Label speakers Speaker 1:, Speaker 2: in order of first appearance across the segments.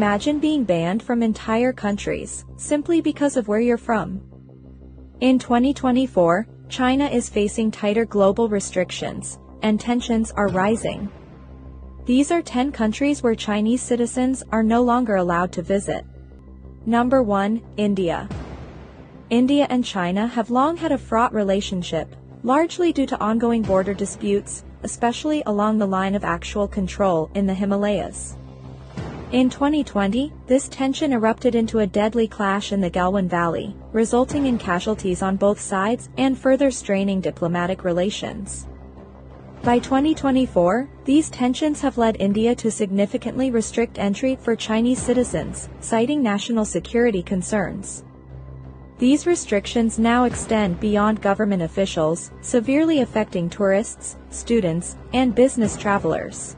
Speaker 1: Imagine being banned from entire countries, simply because of where you're from. In 2024, China is facing tighter global restrictions, and tensions are rising. These are 10 countries where Chinese citizens are no longer allowed to visit. Number 1. India. India and China have long had a fraught relationship, largely due to ongoing border disputes, especially along the line of actual control in the Himalayas. In 2020, this tension erupted into a deadly clash in the Galwan Valley, resulting in casualties on both sides and further straining diplomatic relations. By 2024, these tensions have led India to significantly restrict entry for Chinese citizens, citing national security concerns. These restrictions now extend beyond government officials, severely affecting tourists, students, and business travelers.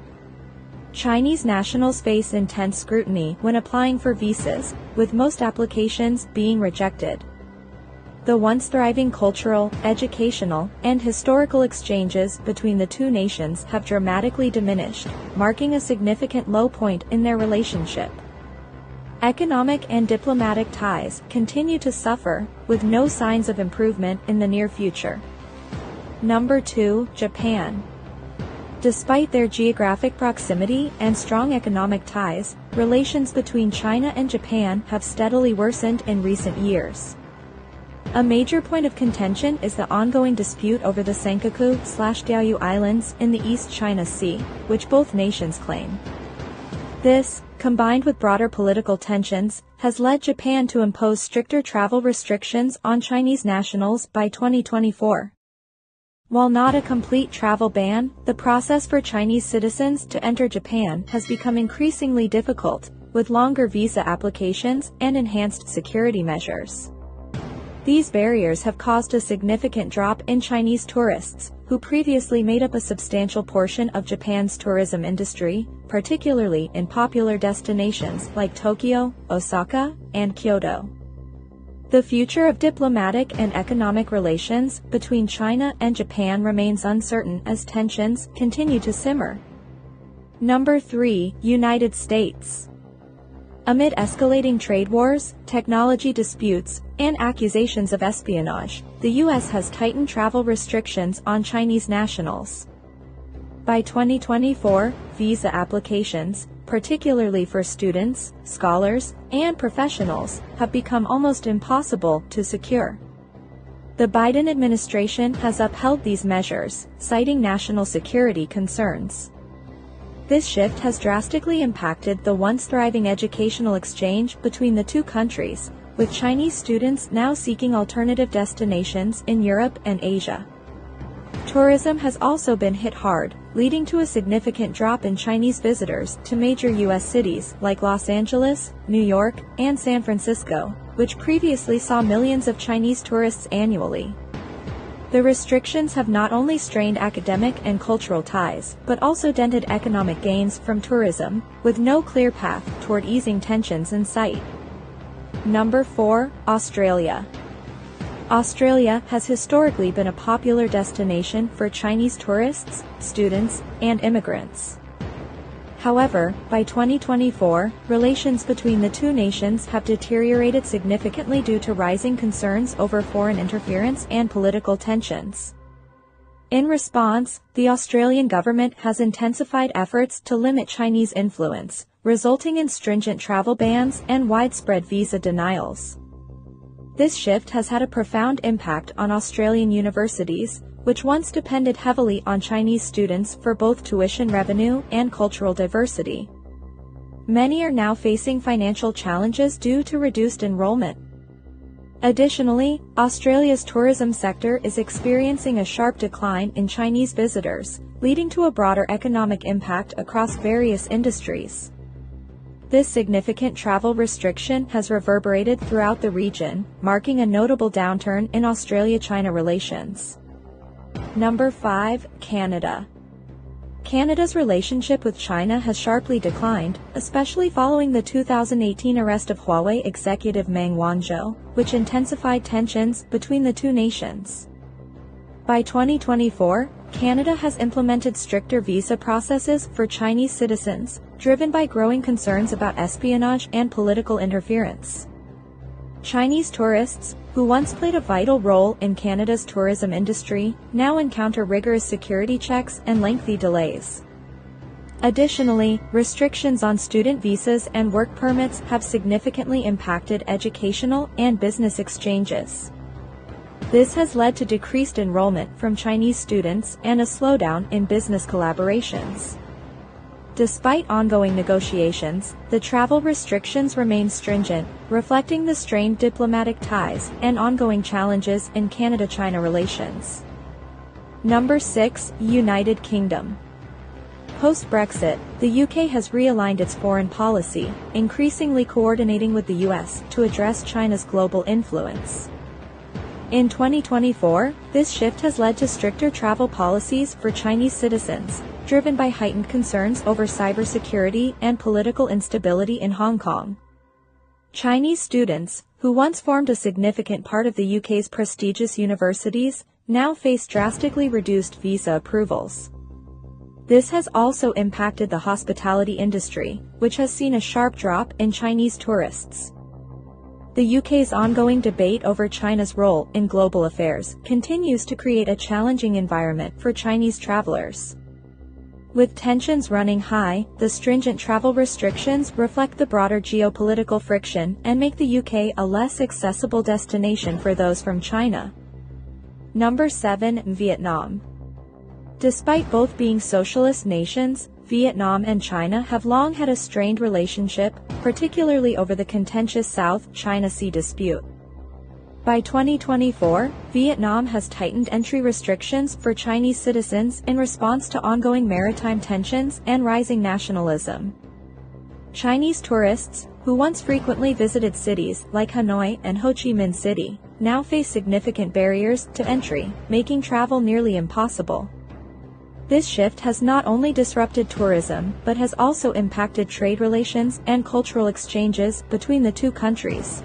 Speaker 1: Chinese nationals face intense scrutiny when applying for visas, with most applications being rejected. The once thriving cultural, educational, and historical exchanges between the two nations have dramatically diminished, marking a significant low point in their relationship. Economic and diplomatic ties continue to suffer, with no signs of improvement in the near future. Number 2. Japan. Despite their geographic proximity and strong economic ties, relations between China and Japan have steadily worsened in recent years. A major point of contention is the ongoing dispute over the Senkaku/Diaoyu Islands in the East China Sea, which both nations claim. This, combined with broader political tensions, has led Japan to impose stricter travel restrictions on Chinese nationals by 2024. While not a complete travel ban, the process for Chinese citizens to enter Japan has become increasingly difficult, with longer visa applications and enhanced security measures. These barriers have caused a significant drop in Chinese tourists, who previously made up a substantial portion of Japan's tourism industry, particularly in popular destinations like Tokyo, Osaka, and Kyoto. The future of diplomatic and economic relations between China and Japan remains uncertain as tensions continue to simmer. Number 3. United States. Amid escalating trade wars, technology disputes, and accusations of espionage, the U.S. has tightened travel restrictions on Chinese nationals. By 2024, visa applications, particularly for students, scholars, and professionals, have become almost impossible to secure. The Biden administration has upheld these measures, citing national security concerns. This shift has drastically impacted the once thriving educational exchange between the two countries, with Chinese students now seeking alternative destinations in Europe and Asia. Tourism has also been hit hard, leading to a significant drop in Chinese visitors to major U.S. cities like Los Angeles, New York, and San Francisco, which previously saw millions of Chinese tourists annually. The restrictions have not only strained academic and cultural ties, but also dented economic gains from tourism, with no clear path toward easing tensions in sight. Number 4. Australia. Australia has historically been a popular destination for Chinese tourists, students, and immigrants. However, by 2024, relations between the two nations have deteriorated significantly due to rising concerns over foreign interference and political tensions. In response, the Australian government has intensified efforts to limit Chinese influence, resulting in stringent travel bans and widespread visa denials. This shift has had a profound impact on Australian universities, which once depended heavily on Chinese students for both tuition revenue and cultural diversity. Many are now facing financial challenges due to reduced enrollment. Additionally, Australia's tourism sector is experiencing a sharp decline in Chinese visitors, leading to a broader economic impact across various industries. This significant travel restriction has reverberated throughout the region, marking a notable downturn in Australia-China relations. Number 5. Canada. Canada's relationship with China has sharply declined, especially following the 2018 arrest of Huawei executive Meng Wanzhou, which intensified tensions between the two nations. By 2024, Canada has implemented stricter visa processes for Chinese citizens, driven by growing concerns about espionage and political interference. Chinese tourists, who once played a vital role in Canada's tourism industry, now encounter rigorous security checks and lengthy delays. Additionally, restrictions on student visas and work permits have significantly impacted educational and business exchanges. This has led to decreased enrollment from Chinese students and a slowdown in business collaborations. Despite ongoing negotiations, the travel restrictions remain stringent, reflecting the strained diplomatic ties and ongoing challenges in Canada-China relations. Number 6. United Kingdom. Post-Brexit, the UK has realigned its foreign policy, increasingly coordinating with the US to address China's global influence. In 2024, this shift has led to stricter travel policies for Chinese citizens, driven by heightened concerns over cybersecurity and political instability in Hong Kong. Chinese students, who once formed a significant part of the UK's prestigious universities, now face drastically reduced visa approvals. This has also impacted the hospitality industry, which has seen a sharp drop in Chinese tourists. The UK's ongoing debate over China's role in global affairs continues to create a challenging environment for Chinese travelers. With tensions running high, the stringent travel restrictions reflect the broader geopolitical friction and make the UK a less accessible destination for those from China. Number 7. Vietnam. Despite both being socialist nations, Vietnam and China have long had a strained relationship, particularly over the contentious South China Sea dispute. By 2024, Vietnam has tightened entry restrictions for Chinese citizens in response to ongoing maritime tensions and rising nationalism. Chinese tourists, who once frequently visited cities like Hanoi and Ho Chi Minh City, now face significant barriers to entry, making travel nearly impossible. This shift has not only disrupted tourism but has also impacted trade relations and cultural exchanges between the two countries.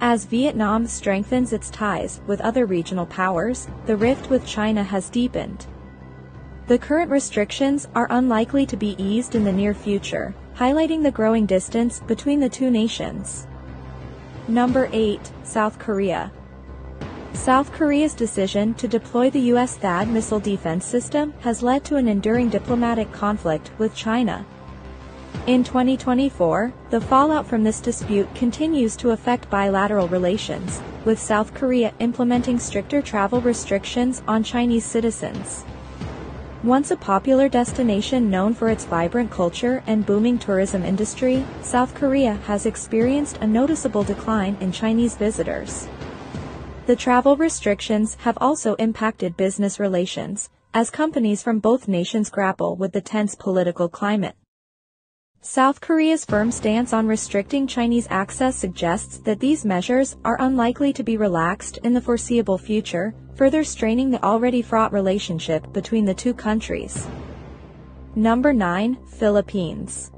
Speaker 1: As Vietnam strengthens its ties with other regional powers, the rift with China has deepened. The current restrictions are unlikely to be eased in the near future, highlighting the growing distance between the two nations. Number 8. South Korea. South Korea's decision to deploy the US THAAD missile defense system has led to an enduring diplomatic conflict with China. In 2024, the fallout from this dispute continues to affect bilateral relations, with South Korea implementing stricter travel restrictions on Chinese citizens. Once a popular destination known for its vibrant culture and booming tourism industry, South Korea has experienced a noticeable decline in Chinese visitors. The travel restrictions have also impacted business relations, as companies from both nations grapple with the tense political climate. South Korea's firm stance on restricting Chinese access suggests that these measures are unlikely to be relaxed in the foreseeable future, further straining the already fraught relationship between the two countries. Number 9. Philippines.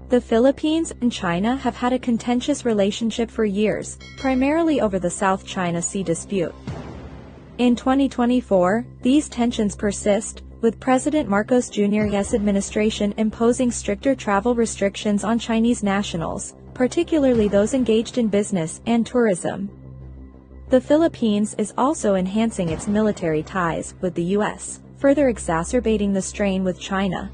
Speaker 1: The Philippines and China have had a contentious relationship for years, primarily over the South China Sea dispute. In 2024, these tensions persist, with President Marcos Jr.'s administration imposing stricter travel restrictions on Chinese nationals, particularly those engaged in business and tourism. The Philippines is also enhancing its military ties with the US, further exacerbating the strain with China.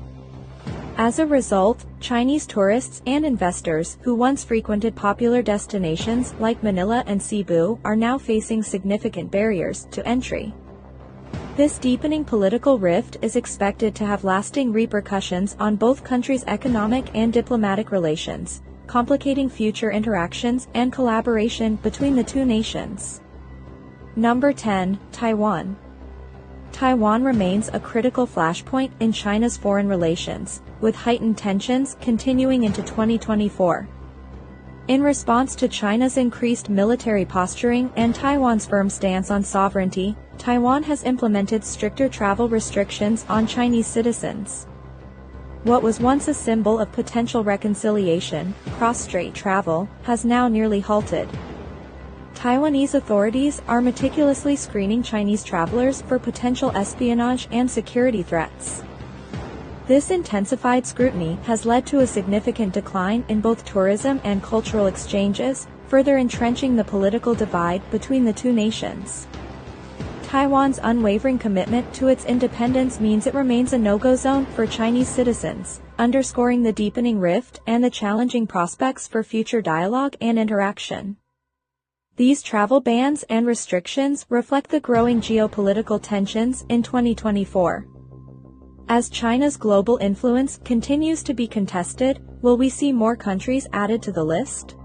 Speaker 1: As a result, Chinese tourists and investors who once frequented popular destinations like Manila and Cebu are now facing significant barriers to entry. This deepening political rift is expected to have lasting repercussions on both countries' economic and diplomatic relations, complicating future interactions and collaboration between the two nations. Number 10. Taiwan. Taiwan remains a critical flashpoint in China's foreign relations, with heightened tensions continuing into 2024. In response to China's increased military posturing and Taiwan's firm stance on sovereignty, Taiwan has implemented stricter travel restrictions on Chinese citizens. What was once a symbol of potential reconciliation, cross-strait travel, has now nearly halted. Taiwanese authorities are meticulously screening Chinese travelers for potential espionage and security threats. This intensified scrutiny has led to a significant decline in both tourism and cultural exchanges, further entrenching the political divide between the two nations. Taiwan's unwavering commitment to its independence means it remains a no-go zone for Chinese citizens, underscoring the deepening rift and the challenging prospects for future dialogue and interaction. These travel bans and restrictions reflect the growing geopolitical tensions in 2024. As China's global influence continues to be contested, will we see more countries added to the list?